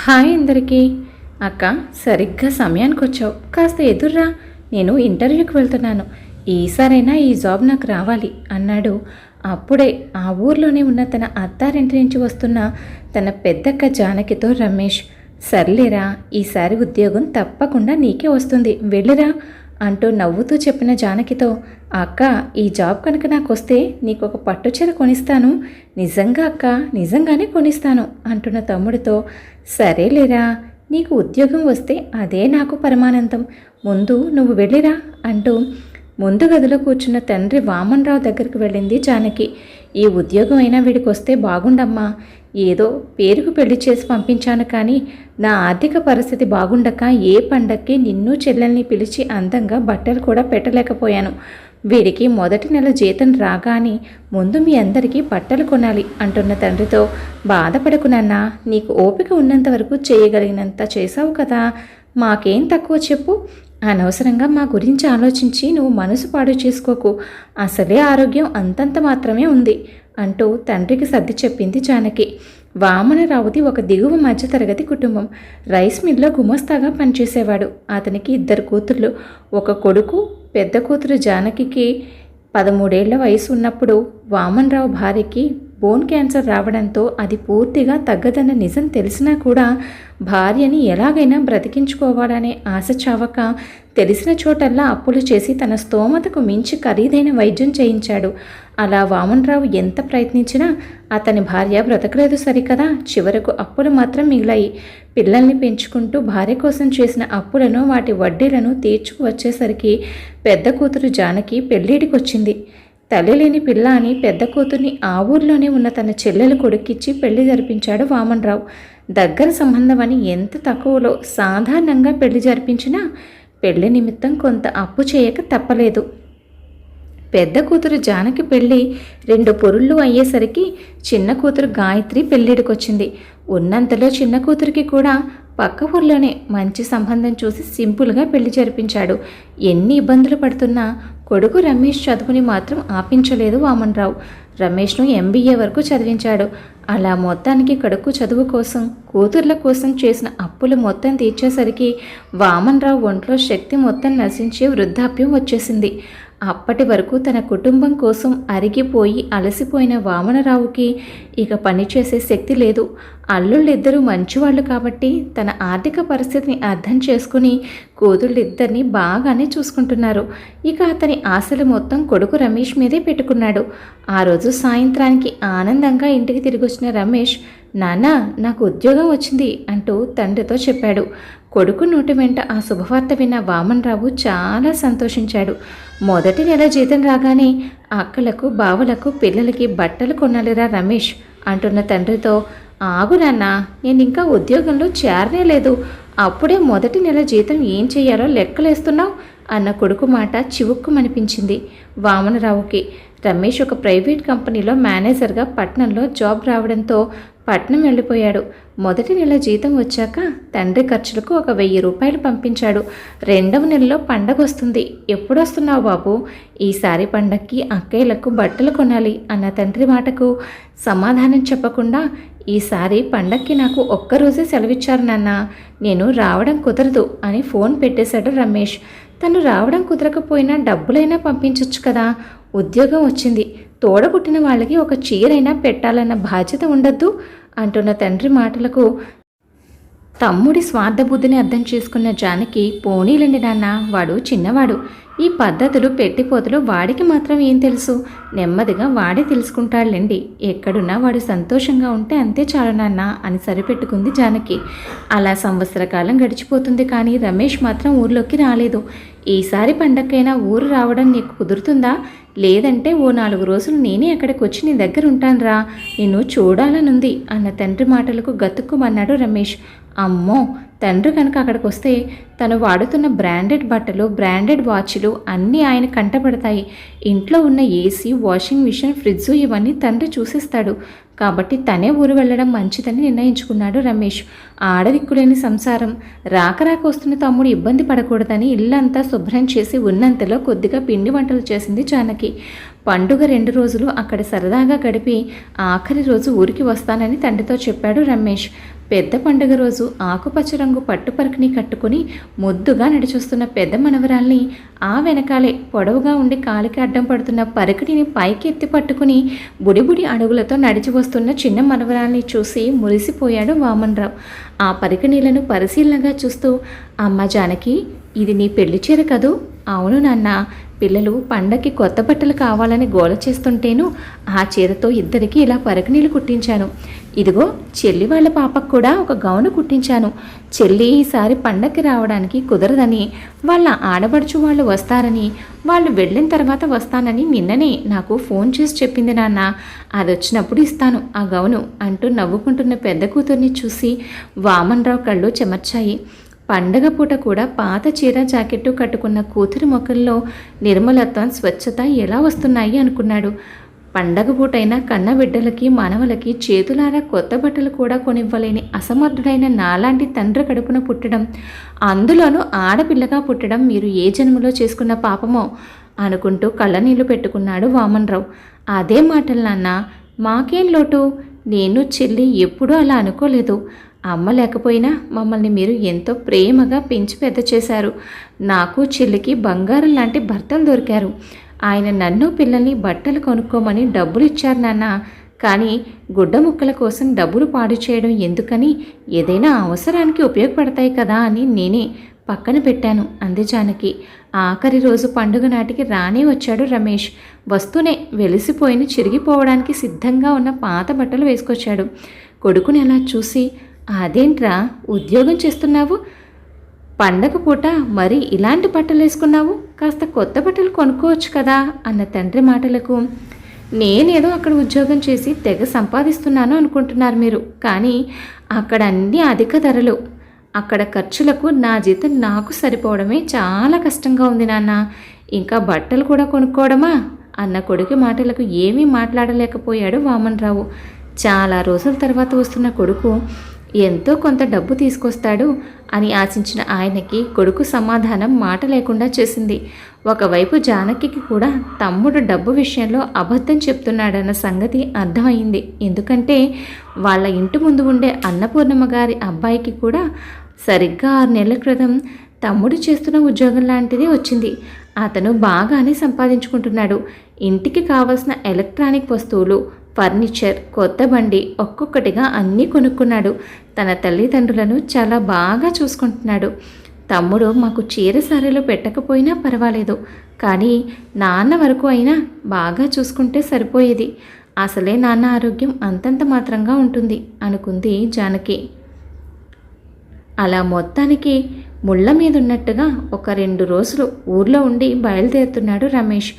Hi అందరికీ. అక్క, సరిగ్గా సమయానికి వచ్చావు. కాస్త ఎదుర్రా, నేను ఇంటర్వ్యూకి వెళ్తున్నాను. ఈసారైనా ఈ జాబ్ నాకు రావాలి అన్నాడు. అప్పుడే ఆ ఊర్లోనే ఉన్న తన అత్తారింటి నుంచి వస్తున్న తన పెద్దక్క జానకితో రమేష్. సర్లేరా, ఈసారి ఉద్యోగం తప్పకుండా నీకే వస్తుంది, వెళ్ళిరా అంటూ నవ్వుతూ చెప్పిన జానకితో, అక్క, ఈ జాబ్ కనుక నాకు వస్తే నీకు ఒక పట్టుచీర కొనిస్తాను. నిజంగా అక్క, నిజంగానే కొనిస్తాను అంటున్న తమ్ముడితో, సరేలేరా, నీకు ఉద్యోగం వస్తే అదే నాకు పరమానందం. ముందు నువ్వు వెళ్ళిరా అంటూ ముందు గదిలో కూర్చున్న తండ్రి వామన్రావు దగ్గరికి వెళ్ళింది జానకి. ఈ ఉద్యోగం అయినా వీడికి వస్తే బాగుండమ్మా. ఏదో పేరుకు పెళ్లి చేసి పంపించాను, కానీ నా ఆర్థిక పరిస్థితి బాగుండక ఏ పండక్కి నిన్ను చెల్లెల్ని పిలిచి అందంగా బట్టలు కూడా పెట్టలేకపోయాను. వీడికి మొదటి నెల జీతం రాగానే ముందు మీ అందరికీ బట్టలు కొనాలి అంటున్న తండ్రితో, బాధపడకు నాన్న, నీకు ఓపిక ఉన్నంత వరకు చేయగలిగినంత చేసావు కదా, మాకేం తక్కువ చెప్పు. అనవసరంగా మా గురించి ఆలోచించి నువ్వు మనసు పాడు చేసుకోకు. అసలే ఆరోగ్యం అంతంత మాత్రమే ఉంది అంటూ తండ్రికి సర్ది చెప్పింది జానకి. వామనరావుది ఒక దిగువ మధ్యతరగతి కుటుంబం. రైస్ మిల్లో గుమస్తాగా పనిచేసేవాడు. అతనికి 2 కూతుర్లు, ఒక కొడుకు. పెద్ద కూతురు జానకికి 13 ఏళ్ల వయసు ఉన్నప్పుడు వామన్రావు భార్యకి బోన్ క్యాన్సర్ రావడంతో అది పూర్తిగా తగ్గదన్న నిజం తెలిసినా కూడా భార్యని ఎలాగైనా బ్రతికించుకోవాలనే ఆశ చావక తెలిసిన చోటల్లా అప్పులు చేసి తన స్తోమతకు మించి ఖరీదైన వైద్యం చేయించాడు. అలా వామన్రావు ఎంత ప్రయత్నించినా అతని భార్య బ్రతకలేదు సరికదా. చివరకు అప్పులు మాత్రం మిగిలాయి. పిల్లల్ని పెంచుకుంటూ భార్య కోసం చేసిన అప్పులను, వాటి వడ్డీలను తీర్చుకు వచ్చేసరికి పెద్ద కూతురు జానకి పెళ్ళిడికొచ్చింది. తల్లి లేని పిల్ల అని పెద్ద కూతుర్ని ఆ ఊర్లోనే ఉన్న తన చెల్లెలు కొడుకిచ్చి పెళ్లి జరిపించాడు వామన్రావు. దగ్గర సంబంధం అని ఎంత తక్కువలో సాధారణంగా పెళ్లి జరిపించినా పెళ్లి నిమిత్తం కొంత అప్పు చేయక తప్పలేదు. పెద్ద కూతురు జానకి పెళ్ళి 2 పొరుళ్ళు అయ్యేసరికి చిన్న కూతురు గాయత్రి పెళ్ళిడికొచ్చింది. ఉన్నంతలో చిన్న కూతురికి కూడా పక్క ఊర్లోనే మంచి సంబంధం చూసి సింపుల్గా పెళ్లి జరిపించాడు. ఎన్ని ఇబ్బందులు పడుతున్నా కొడుకు రమేష్ చదువుని మాత్రం ఆపించలేదు వామన్రావు. రమేష్ను MBA వరకు చదివించాడు. అలా మొత్తానికి కొడుకు చదువు కోసం, కూతుర్ల కోసం చేసిన అప్పులు మొత్తం తీర్చేసరికి వామన్రావు ఒంట్లో శక్తి మొత్తం నశించి వృద్ధాప్యం వచ్చేసింది. అప్పటి వరకు తన కుటుంబం కోసం అరిగిపోయి అలసిపోయిన వామనరావుకి ఇక పనిచేసే శక్తి లేదు. అల్లుళ్ళిద్దరూ మంచివాళ్ళు కాబట్టి తన ఆర్థిక పరిస్థితిని అర్థం చేసుకుని కూతుళ్ళిద్దరినీ బాగానే చూసుకుంటున్నారు. ఇక అతని ఆశలు మొత్తం కొడుకు రమేష్ మీదే పెట్టుకున్నాడు. ఆ రోజు సాయంత్రానికి ఆనందంగా ఇంటికి తిరిగి వచ్చిన రమేష్, నాన్న, నాకు ఉద్యోగం వచ్చింది అంటూ తండ్రితో చెప్పాడు. కొడుకు నోటి వెంట ఆ శుభవార్త విన్న వామన్రావు చాలా సంతోషించాడు. మొదటి నెల జీతం రాగానే అక్కలకు, బావలకు, పిల్లలకి బట్టలు కొనాలిరా రమేష్ అంటున్న తండ్రితో, ఆగు నాన్న, నేను ఇంకా ఉద్యోగంలో చేరనే లేదు, అప్పుడే మొదటి నెల జీతం ఏం చెయ్యాలో లెక్కలేస్తున్నావు అన్న కొడుకు మాట చివుక్కుమనిపించింది వామనరావుకి. రమేష్ ఒక ప్రైవేట్ కంపెనీలో మేనేజర్గా పట్నంలో జాబ్ రావడంతో పట్నం వెళ్ళిపోయాడు. మొదటి నెల జీతం వచ్చాక తండ్రి ఖర్చులకు ఒక 1000 రూపాయలు పంపించాడు. 2వ నెలలో పండగ వస్తుంది, ఎప్పుడొస్తున్నావు బాబు? ఈసారి పండగకి అక్కయ్యలకు బట్టలు కొనాలి అన్న తండ్రి మాటకు సమాధానం చెప్పకుండా, ఈసారి పండక్కి నాకు ఒక్కరోజే సెలవిచ్చారు నాన్న, నేను రావడం కుదరదు అని ఫోన్ పెట్టేశాడు రమేష్. తను రావడం కుదరకపోయినా డబ్బులైనా పంపించవచ్చు కదా, ఉద్యోగం వచ్చింది, తోడబుట్టిన వాళ్ళకి ఒక చీరైనా పెట్టాలన్న బాధ్యత ఉండద్దు అంటున్న తండ్రి మాటలకు తమ్ముడి స్వార్థబుద్ధిని అర్థం చేసుకున్న జానకి, పోనీలండి నాన్న, వాడు చిన్నవాడు, ఈ పద్ధతులు పెట్టిపోతులు వాడికి మాత్రం ఏం తెలుసు, నెమ్మదిగా వాడే తెలుసుకుంటాడులేండి, ఎక్కడున్నా వాడు సంతోషంగా ఉంటే అంతే చాలు నాన్న అని సరిపెట్టుకుంది జానకి. అలా సంవత్సర కాలం గడిచిపోతుంది, కానీ రమేష్ మాత్రం ఊర్లోకి రాలేదు. ఈసారి పండక్కైనా ఊరు రావడం నీకు కుదురుతుందా? లేదంటే ఓ 4 రోజులు నేనే అక్కడికి వచ్చి నీ దగ్గర ఉంటానురా, నిన్ను చూడాలనుంది అన్న తండ్రి మాటలకు గతుక్కుమన్నాడు రమేష్. అమ్మో, తండ్రి కనుక అక్కడికి వస్తే తను వాడుతున్న బ్రాండెడ్ బట్టలు, బ్రాండెడ్ వాచ్లు అన్నీ ఆయన కంటపడతాయి. ఇంట్లో ఉన్న AC, వాషింగ్ మిషన్, ఫ్రిడ్జ్ ఇవన్నీ తండ్రి చూసేస్తాడు. కాబట్టి తనే ఊరు వెళ్ళడం మంచిదని నిర్ణయించుకున్నాడు రమేష్. ఆడదిక్కులేని సంసారం, రాక వస్తున్న తమ్ముడు ఇబ్బంది పడకూడదని ఇల్లంతా శుభ్రం చేసి ఉన్నంతలో కొద్దిగా పిండి వంటలు చేసింది జానకి. పండుగ 2 రోజులు అక్కడ సరదాగా గడిపి ఆఖరి రోజు ఊరికి వస్తానని తండ్రితో చెప్పాడు రమేష్. పెద్ద పండుగ రోజు ఆకుపచ్చ రంగు పట్టు పరికిణి కట్టుకుని ముద్దుగా నడిచొస్తున్న పెద్ద మనవరాల్ని ఆ వెనకాలే పొడవుగా ఉండి కాలికి అడ్డం పడుతున్న పరికిణిని పైకి ఎత్తి పట్టుకుని బుడిబుడి అడుగులతో నడిచి వస్తున్న చిన్న మనవరాల్ని చూసి మురిసిపోయాడు వామన్రావు. ఆ పరికిణీలను పరిశీలనగా చూస్తూ, అమ్మ జానకి, ఇది నీ పెళ్లి చీర కదూ? అవును నాన్న, పిల్లలు పండక్కి కొత్త బట్టలు కావాలని గోల చేస్తుంటేను ఆ చీరతో ఇద్దరికి ఇలా పరికిణీలు కుట్టించాను. ఇదిగో చెల్లి వాళ్ళ పాపకు కూడా ఒక గౌను కుట్టించాను. చెల్లి ఈసారి పండక్కి రావడానికి కుదరదని, వాళ్ళ ఆడబడుచు వాళ్ళు వస్తారని, వాళ్ళు వెళ్ళిన తర్వాత వస్తానని నిన్ననే నాకు ఫోన్ చేసి చెప్పింది నాన్న. అది వచ్చినప్పుడు ఇస్తాను ఆ గౌను అంటూ నవ్వుకుంటున్న పెద్ద కూతుర్ని చూసి వామన్రావు కళ్ళు చెమర్చాయి. పండగ పూట కూడా పాత చీర జాకెట్టు కట్టుకున్న కూతురి ముఖంలో నిర్మలత్వం, స్వచ్ఛత ఎలా వస్తున్నాయి అనుకున్నాడు. పండగ పూటైనా కన్న బిడ్డలకి మనవలకి చేతులారా కొత్త బట్టలు కూడా కొనివ్వలేని అసమర్థుడైన నాలాంటి తండ్రి కడుపున పుట్టడం, అందులోనూ ఆడపిల్లగా పుట్టడం మీరు ఏ జన్మలో చేసుకున్న పాపమో అనుకుంటూ కళ్ళనీళ్లు పెట్టుకున్నాడు వామన్రావు. అదే మాటలు నాన్న, మాకేం లోటు? నేను చెల్లి ఎప్పుడూ అలా అనుకోలేదు. అమ్మ లేకపోయినా మమ్మల్ని మీరు ఎంతో ప్రేమగా పెంచి పెద్ద చేశారు. నాకు చెల్లికి బంగారం లాంటి భర్తలు దొరికారు. ఆయన నన్ను పిల్లల్ని బట్టలు కొనుక్కోమని డబ్బులు ఇచ్చారు నాన్న. కానీ గుడ్డ ముక్కల కోసం డబ్బులు పాడు చేయడం ఎందుకని, ఏదైనా అవసరానికి ఉపయోగపడతాయి కదా అని నేనే పక్కన పెట్టాను అంది జానకి. ఆఖరి రోజు పండుగ నాటికి రానే వచ్చాడు రమేష్. వస్తూనే వెలిసిపోయిన చిరిగిపోవడానికి సిద్ధంగా ఉన్న పాత బట్టలు వేసుకొచ్చాడు. కొడుకుని అలా చూసి, అదేంట్రా ఉద్యోగం చేస్తున్నావు, పండగ పూట మరి ఇలాంటి బట్టలు వేసుకున్నావు, కాస్త కొత్త బట్టలు కొనుక్కోవచ్చు కదా అన్న తండ్రి మాటలకు, నేనేదో అక్కడ ఉద్యోగం చేసి తెగ సంపాదిస్తున్నాను అనుకుంటున్నారు మీరు, కానీ అక్కడ అన్ని అధిక ధరలు. అక్కడ ఖర్చులకు నా జీతం నాకు సరిపోవడమే చాలా కష్టంగా ఉంది నాన్న. ఇంకా బట్టలు కూడా కొనుక్కోవడమా అన్న కొడుకు మాటలకు ఏమీ మాట్లాడలేకపోయాడు వామన్రావు. చాలా రోజుల తర్వాత వస్తున్న కొడుకు ఎంతో కొంత డబ్బు తీసుకొస్తాడు అని ఆశించిన ఆయనకి కొడుకు సమాధానం మాట లేకుండా చేసింది. ఒకవైపు జానకికి కూడా తమ్ముడు డబ్బు విషయంలో అబద్ధం చెప్తున్నాడన్న సంగతి అర్థమైంది. ఎందుకంటే వాళ్ళ ఇంటి ముందు ఉండే అన్నపూర్ణమ్మ గారి అబ్బాయికి కూడా సరిగ్గా 6 నెలల క్రితం తమ్ముడు చేస్తున్న ఉద్యోగం లాంటిది వచ్చింది. అతను బాగానే సంపాదించుకుంటున్నాడు. ఇంటికి కావలసిన ఎలక్ట్రానిక్ వస్తువులు, ఫర్నిచర్, కొత్త బండి ఒక్కొక్కటిగా అన్నీ కొనుక్కున్నాడు. తన తల్లిదండ్రులను చాలా బాగా చూసుకుంటున్నాడు. తమ్ముడు మాకు చీర సారీలు పెట్టకపోయినా పర్వాలేదు, కానీ నాన్న వరకు అయినా బాగా చూసుకుంటే సరిపోయేది. అసలే నాన్న ఆరోగ్యం అంతంత మాత్రంగా ఉంటుంది అనుకుంది జానకి. అలా మొత్తానికి ముళ్ళ మీద ఉన్నట్టుగా ఒక 2 రోజులు ఊర్లో ఉండి బయలుదేరుతున్నాడు రమేష్.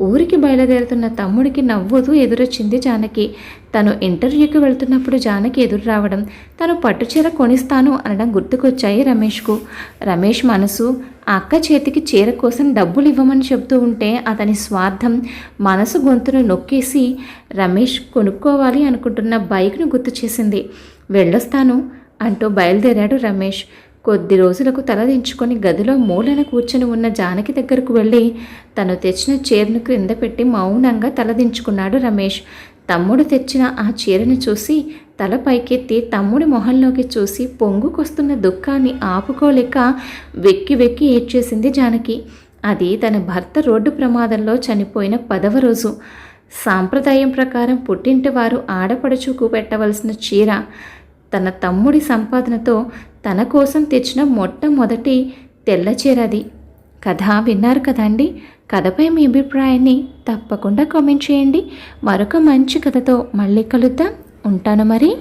ఊరికి బయలుదేరుతున్న తమ్ముడికి నవ్వుతూ ఎదురొచ్చింది జానకి. తను ఇంటర్వ్యూకి వెళ్తున్నప్పుడు జానకి ఎదురు రావడం, తను పట్టుచీర కొనిస్తాను అనడం గుర్తుకొచ్చాయి రమేష్కు. రమేష్ మనసు అక్క చేతికి చీర కోసం డబ్బులు ఇవ్వమని చెబుతూ ఉంటే అతని స్వార్థం మనసు గొంతును నొక్కేసి రమేష్ కొనుక్కోవాలి అనుకుంటున్న బైక్ను గుర్తు చేసింది. వెళ్ళొస్తాను అంటూ బయలుదేరాడు రమేష్. కొద్ది రోజులకు తలదించుకొని గదిలో మూలన కూర్చొని ఉన్న జానకి దగ్గరకు వెళ్ళి తను తెచ్చిన చీరను క్రింద పెట్టి మౌనంగా తలదించుకున్నాడు రమేష్. తమ్ముడు తెచ్చిన ఆ చీరను చూసి తల పైకెత్తి తమ్ముడి మొహంలోకి చూసి పొంగుకొస్తున్న దుఃఖాన్ని ఆపుకోలేక వెక్కి వెక్కి ఏడ్చేసింది జానకి. అది తన భర్త రోడ్డు ప్రమాదంలో చనిపోయిన 10వ రోజు. సాంప్రదాయం ప్రకారం పుట్టింటి వారు ఆడపడుచుకు పెట్టవలసిన చీర, తన తమ్ముడి సంపాదనతో తన కోసం తెచ్చిన మొట్టమొదటి తెల్ల చీరది. కథ విన్నారు కదండి. కథపై మీ అభిప్రాయాన్ని తప్పకుండా కామెంట్ చేయండి. మరొక మంచి కథతో మళ్ళీ కలుద్దాం. ఉంటాను మరి.